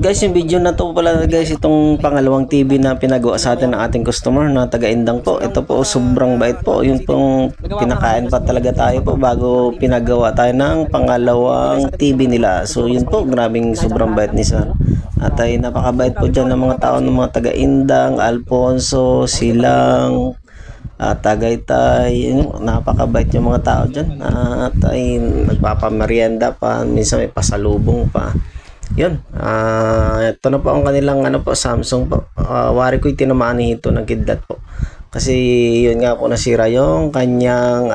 Guys, yung video na to pala guys, itong pangalawang TV na pinagawa sa atin ng ating customer na taga-Indang po. Ito po, sobrang bait po. Yung pong pinakain pa talaga tayo po bago pinagawa tayo ng pangalawang TV nila. So yun po, grabing sobrang bait ni sir. At ay napakabait po dyan ng mga tao ng mga taga-Indang, Alfonso, Silang, Tagaytay. Yun, napakabait yung mga tao dyan. At ay nagpapamerienda pa, minsan may pasalubong pa. Yun, ito na po ang kanilang Samsung po. Wari ko'y tinamaan ito ng kidlat po. Kasi yun nga po, nasira yung kanyang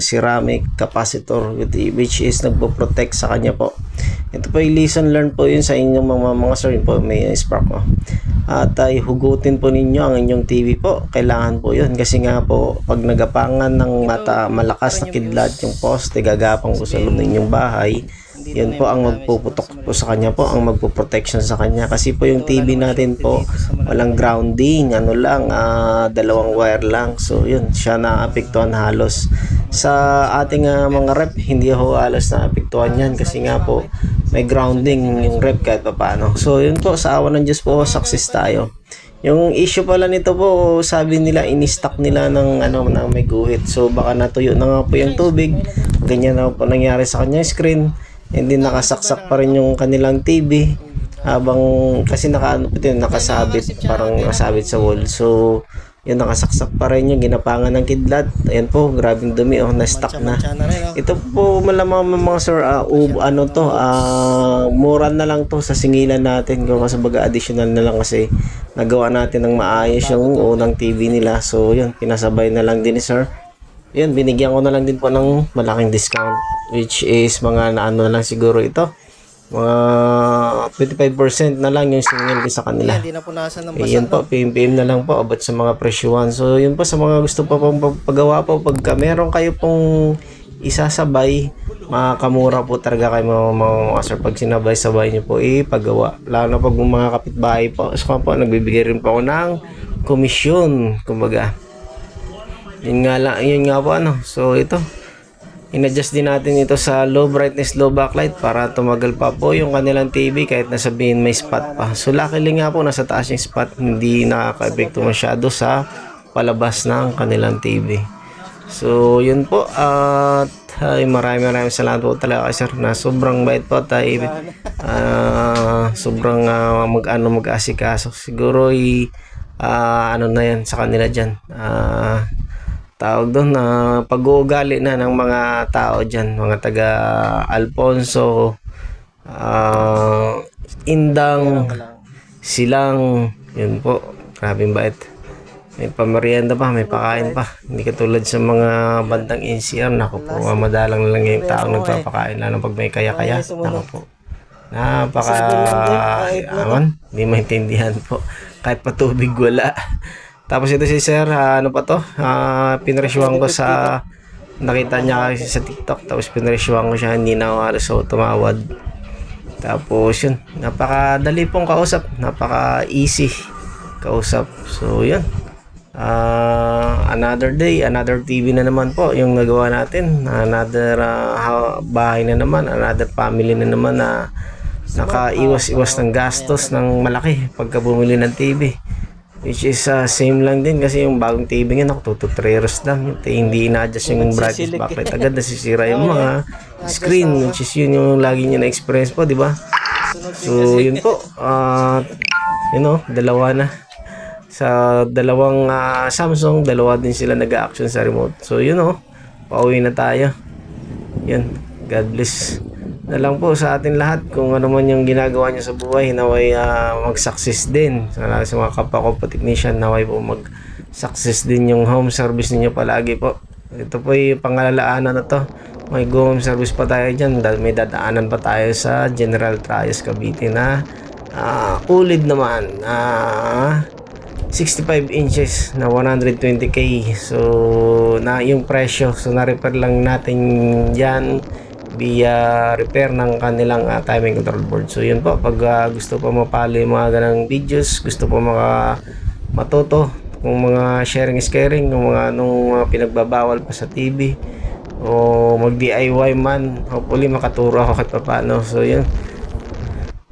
ceramic capacitor which is nagpo-protect sa kanya po. Ito po yung lesson learned po yun sa inyong mga sir. Yun po, may spark po. At ay hugutin po ninyo ang inyong TV po. Kailangan po yun kasi nga po pag nagapangan ng malakas na kidlat yung poste, gagapang po sa loob ng inyong bahay. Yun po ang magpuputok po sa kanya po, ang magpo-protection sa kanya. Kasi po yung TV natin po, walang grounding, dalawang wire lang. So yun, siya naapektuhan halos. Sa ating mga rep, hindi ho halos naapektuhan yan kasi nga po, may grounding yung rep kahit pa paano. So yun po, sa awa ng Diyos po, success tayo. Yung issue pala nito po, sabi nila, in-stock nila ng ng may guhit. So baka natuyo na nga po yung tubig. Ganyan na po nangyari sa kanya screen. Hindi nakasaksak pa rin yung kanilang TV habang kasi nakasabit, parang nakasabit sa wall. So yun, nakasaksak pa rin yung ginapangan ng kidlat. Ayan po, grabing dumi, na-stuck na. Ito po malamang mga sir, mura na lang to sa singilan natin kung kasabaga additional na lang kasi nagawa natin ng maayos yung unang TV nila. So yun, pinasabay na lang din ni sir. Yun, binigyan ko na lang din po ng malaking discount which is mga na lang siguro ito. Mga 25% na lang yung siningil ko sa kanila. Hindi na po nasa ng basa. Yun po, PM na lang po abot sa mga presyuhan. So yun po, sa mga gusto pa pong pagawa po, pagka meron kayo pong isasabay, makakamura po talaga kayo mga sir pag sinabay-sabay nyo po ipagawa. Lalo na pag mga kapitbahay po. So po, nagbibigay rin po ako ng komisyon, kumbaga. Yun nga po So ito, in-adjust din natin ito sa low brightness, low backlight para tumagal pa po yung kanilang TV kahit nasabihin may spot pa. So luckily nga po, nasa taas yung spot, hindi nakaka-epekto masyado sa palabas ng kanilang TV. So yun po, at maraming salamat po talaga kay sir na sobrang bait po tayo. Sobrang mag-asikaso. Siguro na yan sa kanila dyan. Tawag doon na pag-uugali na ng mga tao dyan, mga taga Alfonso, Indang, Silang. Yun po, grabing bait. May pamerienda pa, may pakain pa. Hindi katulad sa mga bandang NCR. Naku po, madalang lang yung taong nagpapakain, lalo pag may kaya-kaya. Naku po, hindi maintindihan po, kahit patubig wala. Tapos ito si sir, pinresyuhan ko sa, nakita niya kasi sa TikTok, tapos pinresyuhan ko siya, hindi na halos tumawad. Tapos yun, napakadali pong kausap, napaka-easy kausap. So yun, another day, another TV na naman po yung nagawa natin, another bahay na naman, another family na naman na nakaiwas-iwas ng gastos ng malaki pagka bumili ng TV. Which is same lang din kasi yung bagong TV nga 2 to 3 years lang. Hindi na-adjust yung brightness backlight, agad nasisira yung mga screen, which is yun yung lagi nyo na-experience po, di ba? So yun po, dalawa na sa dalawang Samsung, dalawa din sila nag-action sa remote. So yun pauwi na tayo. Yun, God bless na lang po sa atin lahat. Kung ano man yung ginagawa nyo sa buhay, naway mag-success din. Sa mga kapwa ko po technician, naway po mag-success din yung home service ninyo palagi po. Ito po yung pangalalaanan na to. May home service pa tayo dyan. May dadaanan pa tayo sa General Trias Cavite na ulid naman. 65 inches na 120k. So na yung presyo. So na-repair lang natin dyan via repair ng kanilang timing control board. So yun po, pag gusto pa mapali mga ganang videos, gusto pa matuto kung mga sharing is caring, kung mga pinagbabawal pa sa TV o mag DIY man, hopefully makaturo ako kahit paano. So yun,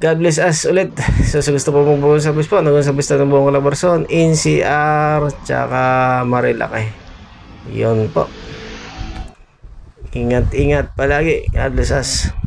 God bless us ulit. So sa gusto po mong buong sabis po, nung sabis na ng buong kalabarson, NCR, tsaka Marilaki. Yun po. Ingat-ingat palagi. God bless us.